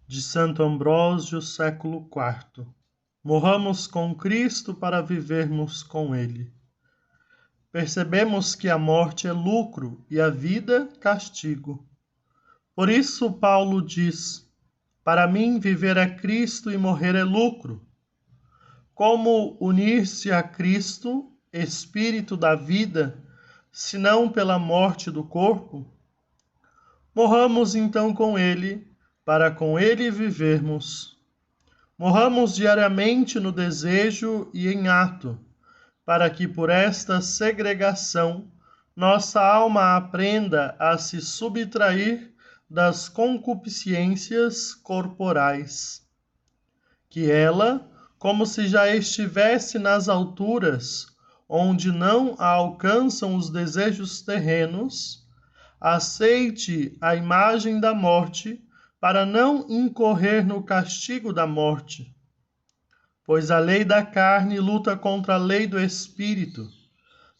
de Santo Ambrósio, século IV. Morramos com Cristo para vivermos com Ele. Percebemos que a morte é lucro e a vida castigo. Por isso Paulo diz: para mim viver é Cristo e morrer é lucro. Como unir-se a Cristo, Espírito da vida, senão pela morte do corpo? Morramos então com Ele, para com Ele vivermos. Morramos diariamente no desejo e em ato, para que por esta segregação nossa alma aprenda a se subtrair das concupiscências corporais, que ela, como se já estivesse nas alturas, onde não a alcançam os desejos terrenos, aceite a imagem da morte, para não incorrer no castigo da morte. Pois a lei da carne luta contra a lei do espírito,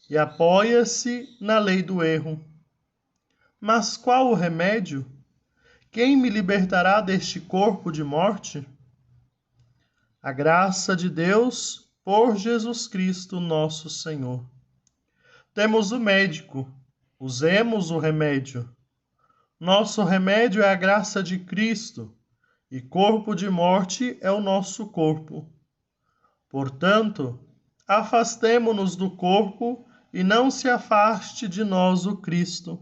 e apoia-se na lei do erro. Mas qual o remédio? Quem me libertará deste corpo de morte? A graça de Deus, por Jesus Cristo, nosso Senhor. Temos o médico, usemos o remédio. Nosso remédio é a graça de Cristo, e corpo de morte é o nosso corpo. Portanto, afastemo-nos do corpo e não se afaste de nós o Cristo.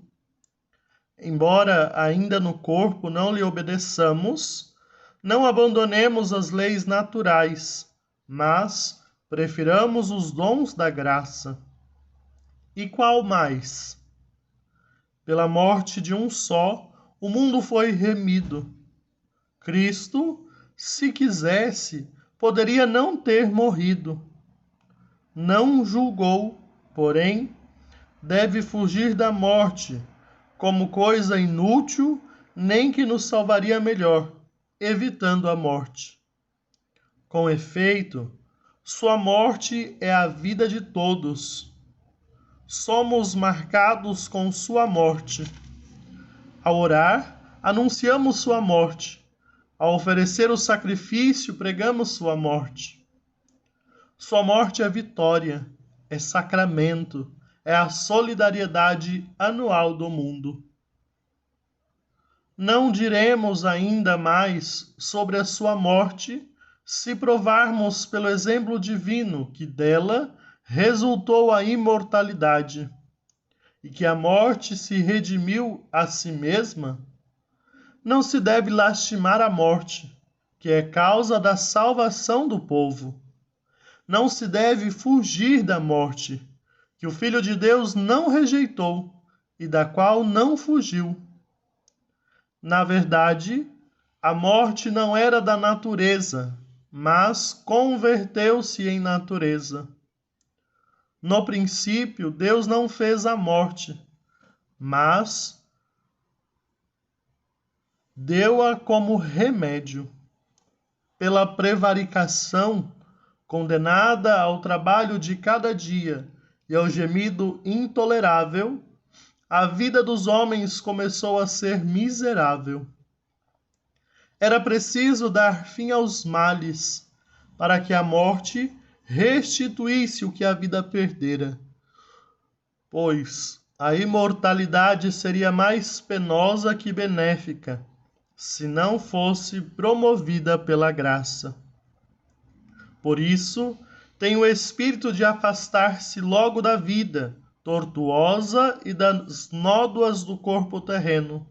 Embora ainda no corpo não lhe obedeçamos, não abandonemos as leis naturais, mas prefiramos os dons da graça. E qual mais? Pela morte de um só, o mundo foi remido. Cristo, se quisesse, poderia não ter morrido. Não julgou, porém, deve fugir da morte, como coisa inútil, nem que nos salvaria melhor, evitando a morte. Com efeito, sua morte é a vida de todos. Somos marcados com sua morte. Ao orar, anunciamos sua morte. Ao oferecer o sacrifício, pregamos sua morte. Sua morte é vitória, é sacramento, é a solidariedade anual do mundo. Não diremos ainda mais sobre a sua morte, se provarmos pelo exemplo divino que dela resultou a imortalidade, e que a morte se redimiu a si mesma. Não se deve lastimar a morte, que é causa da salvação do povo. Não se deve fugir da morte, que o Filho de Deus não rejeitou e da qual não fugiu. Na verdade, a morte não era da natureza, mas converteu-se em natureza. No princípio, Deus não fez a morte, mas deu-a como remédio. Pela prevaricação, condenada ao trabalho de cada dia e ao gemido intolerável, a vida dos homens começou a ser miserável. Era preciso dar fim aos males, para que a morte restituísse o que a vida perdera. Pois a imortalidade seria mais penosa que benéfica, se não fosse promovida pela graça. Por isso, tem o espírito de afastar-se logo da vida tortuosa e das nódoas do corpo terreno,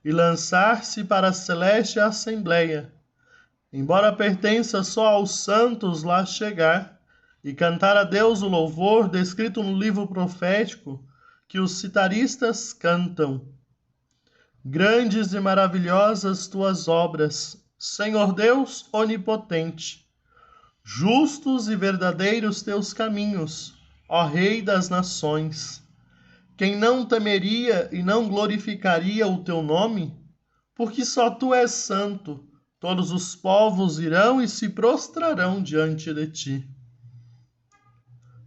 e lançar-se para a celeste assembleia, embora pertença só aos santos lá chegar, e cantar a Deus o louvor descrito no livro profético que os citaristas cantam. Grandes e maravilhosas tuas obras, Senhor Deus onipotente. Justos e verdadeiros teus caminhos, ó Rei das nações. Quem não temeria e não glorificaria o teu nome? Porque só tu és santo, todos os povos irão e se prostrarão diante de ti.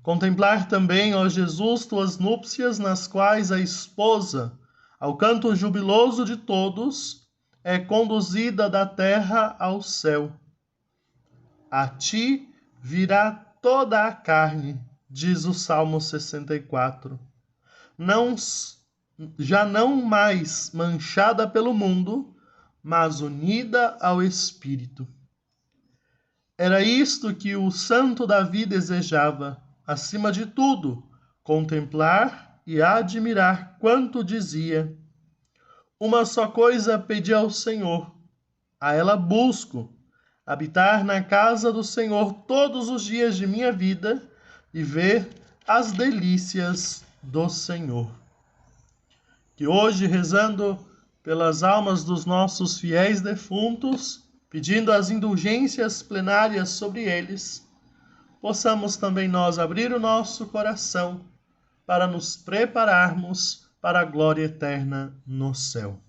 Contemplar também, ó Jesus, tuas núpcias nas quais a esposa, ao canto jubiloso de todos, é conduzida da terra ao céu. A ti virá toda a carne, diz o Salmo 64. Já não mais manchada pelo mundo, mas unida ao Espírito. Era isto que o santo Davi desejava, acima de tudo, contemplar e admirar quanto dizia: uma só coisa pedi ao Senhor, a ela busco, habitar na casa do Senhor todos os dias de minha vida e ver as delícias do Senhor. Que hoje, rezando pelas almas dos nossos fiéis defuntos, pedindo as indulgências plenárias sobre eles, possamos também nós abrir o nosso coração para nos prepararmos para a glória eterna no céu.